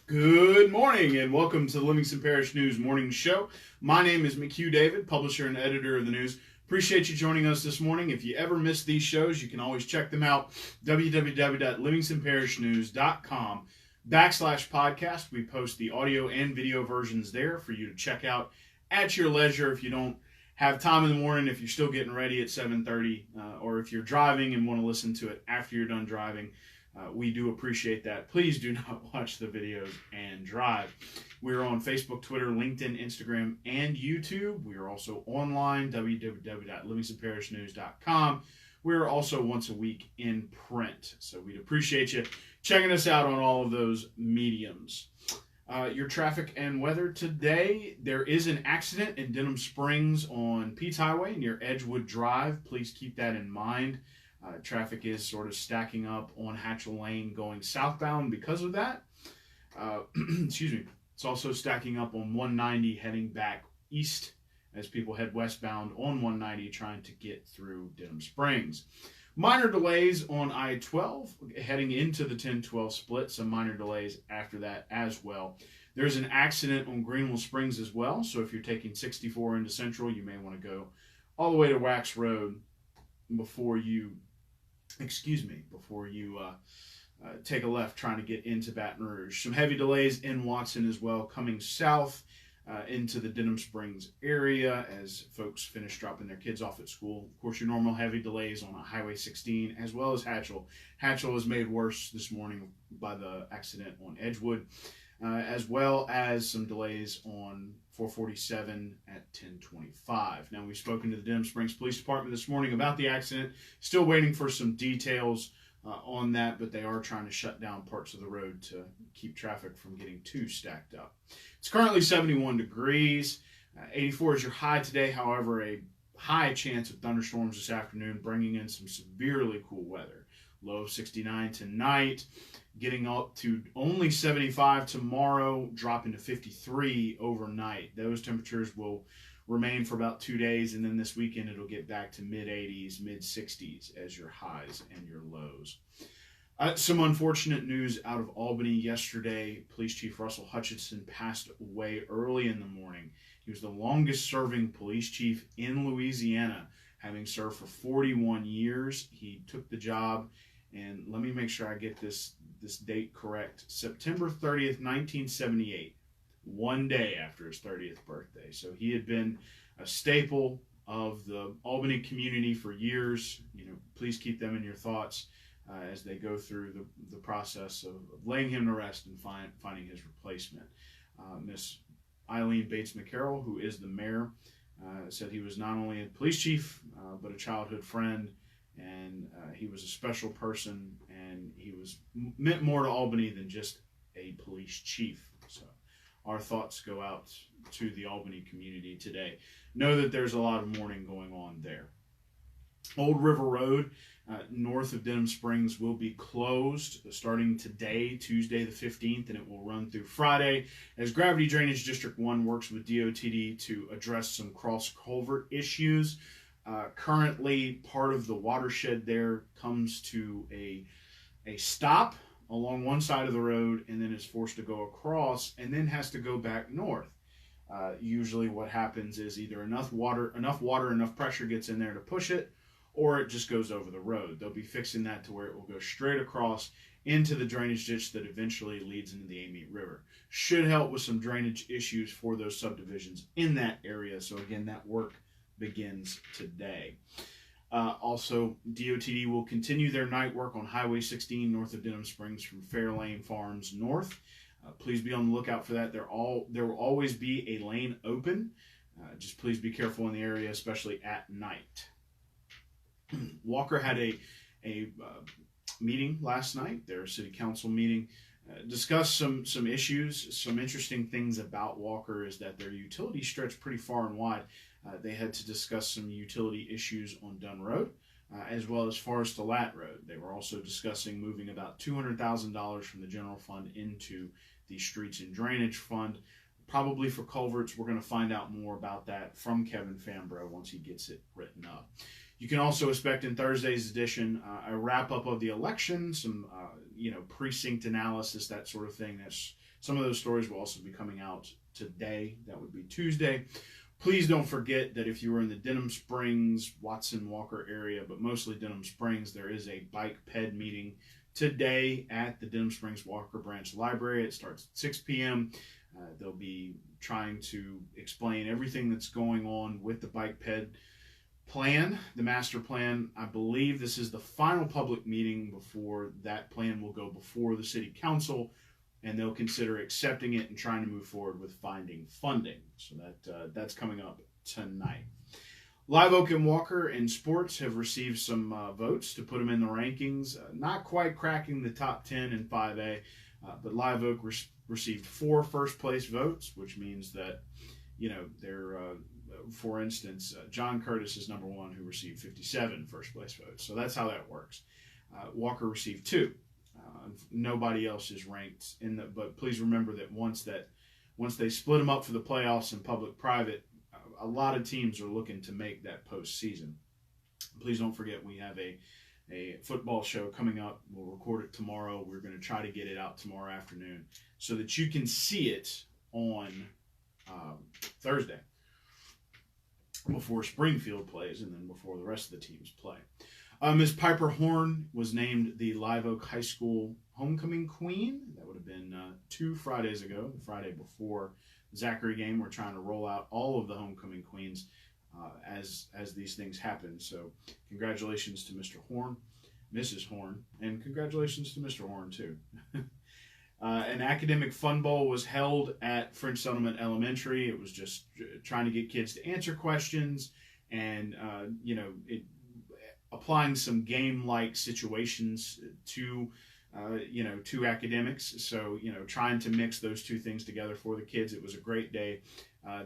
Good morning and welcome to the Livingston Parish News Morning Show. My name is McHugh David, publisher and editor of the news. Appreciate you joining us this morning. If you ever miss these shows, you can always check them out. www.livingstonparishnews.com/podcast. We post the audio and video versions there for you to check out at your leisure if you don't have time in the morning, if you're still getting ready at 7:30, or if you're driving and want to listen to it after you're done driving. We do appreciate that. Please do not watch the videos and drive. We're on Facebook, Twitter, LinkedIn, Instagram, and YouTube. We are also online, www.livingstonparishnews.com. We're also once a week in print. So we'd appreciate you checking us out on all of those mediums. Your traffic and weather today. There is an accident in Denham Springs on Pete's Highway near Edgewood Drive. Please keep that in mind. Traffic is sort of stacking up on Hatchell Lane going southbound because of that. Excuse me. It's also stacking up on 190 heading back east as people head westbound on 190 trying to get through Denham Springs. Minor delays on I-12 heading into the 10-12 split. Some minor delays after that as well. There's an accident on Greenville Springs as well. So if you're taking 64 into Central, you may want to go all the way to Wax Road before you take a left trying to get into Baton Rouge. Some heavy delays in Watson as well, coming south into the Denham Springs area as folks finish dropping their kids off at school. Of course, your normal heavy delays on Highway 16 as well as Hatchell. Hatchell was made worse this morning by the accident on Edgewood, as well as some delays on 447 at 1025. Now, we've spoken to the Denham Springs Police Department this morning about the accident. Still waiting for some details on that, but they are trying to shut down parts of the road to keep traffic from getting too stacked up. It's currently 71 degrees. 84 is your high today. However, a high chance of thunderstorms this afternoon, bringing in some severely cool weather. Low of 69 tonight, getting up to only 75 tomorrow, dropping to 53 overnight. Those temperatures will remain for about 2 days, and then this weekend it'll get back to mid-80s, mid-60s as your highs and your lows. Some unfortunate news out of Albany yesterday. Police Chief Russell Hutchinson passed away early in the morning. He was the longest-serving police chief in Louisiana, having served for 41 years. He took the job, and let me make sure I get this date correct, September 30th, 1978, one day after his 30th birthday. So he had been a staple of the Albany community for years. Please keep them in your thoughts as they go through the process of laying him to rest and finding his replacement. Miss Eileen Bates McCarroll, who is the mayor, said he was not only a police chief, but a childhood friend, and he was a special person, and he meant more to Albany than just a police chief. So our thoughts go out to the Albany community today. Know that there's a lot of mourning going on there. Old River Road, north of Denham Springs, will be closed starting today, Tuesday the 15th, and it will run through Friday as Gravity Drainage District 1 works with DOTD to address some cross-culvert issues. Currently, part of the watershed there comes to a stop along one side of the road and then is forced to go across and then has to go back north. Usually what happens is either enough pressure gets in there to push it, or it just goes over the road. They'll be fixing that to where it will go straight across into the drainage ditch that eventually leads into the Amite River. Should help with some drainage issues for those subdivisions in that area. So again, that work begins today. Also, DOTD will continue their night work on Highway 16 north of Denham Springs from Fairlane Farms north. Please be on the lookout for that. There will always be a lane open. Just please be careful in the area, especially at night. Walker had a meeting last night, their city council meeting, discussed some issues. Some interesting things about Walker is that their utilities stretch pretty far and wide. They had to discuss some utility issues on Dunn Road, as well as Forest to Lat Road. They were also discussing moving about $200,000 from the general fund into the Streets and Drainage Fund, probably for culverts. We're going to find out more about that from Kevin Fambro once he gets it written up. You can also expect in Thursday's edition a wrap-up of the election, some precinct analysis, that sort of thing. That's Some of those stories will also be coming out today. That would be Tuesday. Please don't forget that if you are in the Denham Springs, Watson, Walker area, but mostly Denham Springs, there is a bike Ped meeting today at the Denham Springs Walker Branch Library. It starts at 6 p.m. They'll be trying to explain everything that's going on with the bike Ped plan, the master plan. I believe this is the final public meeting before that plan will go before the city council, and they'll consider accepting it and trying to move forward with finding funding. So that's coming up tonight. Live Oak and Walker in sports have received some votes to put them in the rankings. Not quite cracking the top 10 in 5A, but Live Oak received 4 first-place votes, which means that, they're, for instance, John Curtis is number 1, who received 57 first-place votes. So that's how that works. Walker received 2. Nobody else is ranked but please remember that once they split them up for the playoffs in public-private, a lot of teams are looking to make that postseason. Please don't forget we have a football show coming up. We'll record it tomorrow. We're going to try to get it out tomorrow afternoon so that you can see it on Thursday before Springfield plays and then before the rest of the teams play. Ms. Piper Horn was named the Live Oak High School Homecoming Queen. That would have been 2 Fridays ago, the Friday before the Zachary game. We're trying to roll out all of the homecoming queens as these things happen. So congratulations to Mr. Horn, Mrs. Horn, and congratulations to Mr. Horn too. An academic fun bowl was held at French Settlement Elementary. It was just trying to get kids to answer questions and, applying some game-like situations to academics. So, trying to mix those two things together for the kids. It was a great day.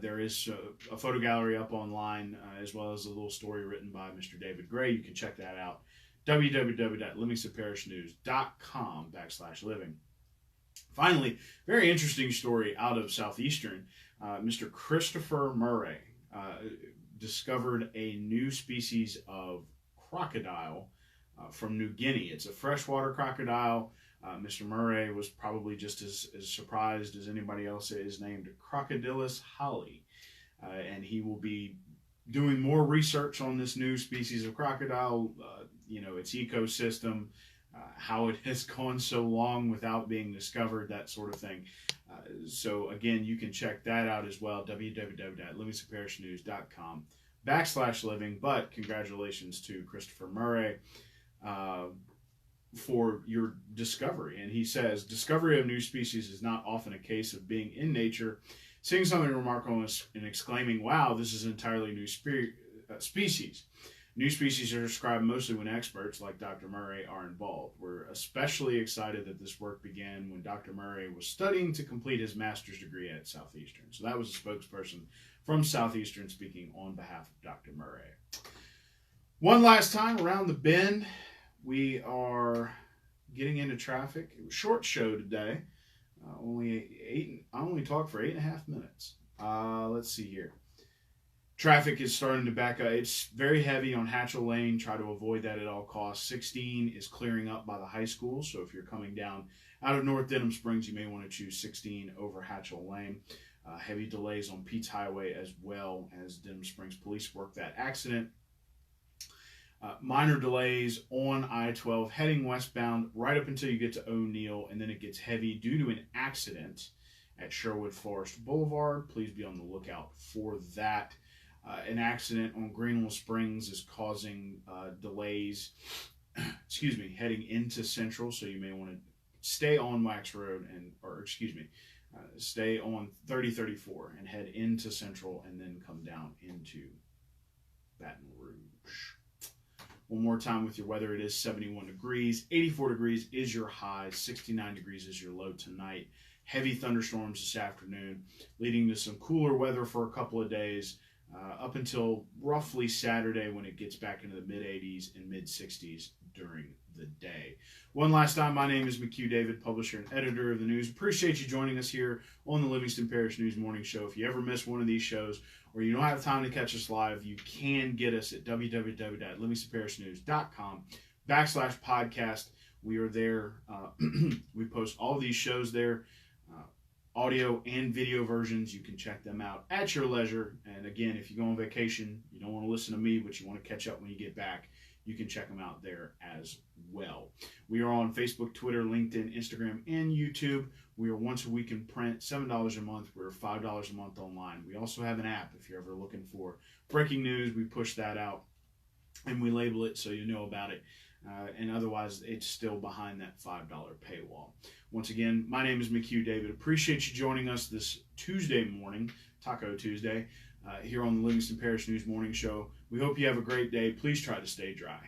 There is a photo gallery up online, as well as a little story written by Mr. David Gray. You can check that out. www.livingstonparishnews.com/living. Finally, very interesting story out of Southeastern. Mr. Christopher Murray discovered a new species of crocodile from New Guinea. It's a freshwater crocodile. Mr. Murray was probably just as surprised as anybody else is, named Crocodilus holly. And he will be doing more research on this new species of crocodile, its ecosystem, how it has gone so long without being discovered, that sort of thing. So again, you can check that out as well, www.livingstonparishnews.com/living. But congratulations to Christopher Murray for your discovery. And he says, discovery of new species is not often a case of being in nature, seeing something remarkable and exclaiming, wow, this is an entirely new species. New species are described mostly when experts like Dr. Murray are involved. We're especially excited that this work began when Dr. Murray was studying to complete his master's degree at Southeastern. So that was a spokesperson from Southeastern speaking on behalf of Dr. Murray. One last time around the bend, we are getting into traffic. It was a short show today. I only talked for 8.5 minutes. Let's see here. Traffic is starting to back up. It's very heavy on Hatchell Lane. Try to avoid that at all costs. 16 is clearing up by the high school. So if you're coming down out of North Denham Springs, you may want to choose 16 over Hatchell Lane. Heavy delays on Pete's Highway as well as Denham Springs Police work that accident. Minor delays on I-12 heading westbound right up until you get to O'Neill, and then it gets heavy due to an accident at Sherwood Forest Boulevard. Please be on the lookout for that. An accident on Greenville Springs is causing delays, heading into Central, so you may want to stay on Wax Road stay on 3034 and head into Central and then come down into Baton Rouge. One more time with your weather. It is 71 degrees, 84 degrees is your high, 69 degrees is your low tonight. Heavy thunderstorms this afternoon, leading to some cooler weather for a couple of days. Up until roughly Saturday when it gets back into the mid-80s and mid-60s during the day. One last time, my name is McHugh David, publisher and editor of the news. Appreciate you joining us here on the Livingston Parish News Morning Show. If you ever miss one of these shows or you don't have time to catch us live, you can get us at www.livingstonparishnews.com/podcast. We are there. We post all these shows there. audio and video versions. You can check them out at your leisure. And again, if you go on vacation, you don't want to listen to me, but you want to catch up when you get back, you can check them out there as well. We are on Facebook, Twitter, LinkedIn, Instagram, and YouTube. We are once a week in print, $7 a month. We're $5 a month online. We also have an app if you're ever looking for breaking news. We push that out and we label it so you know about it. And otherwise, it's still behind that $5 paywall. Once again, my name is McHugh David. Appreciate you joining us this Tuesday morning, Taco Tuesday, here on the Livingston Parish News Morning Show. We hope you have a great day. Please try to stay dry.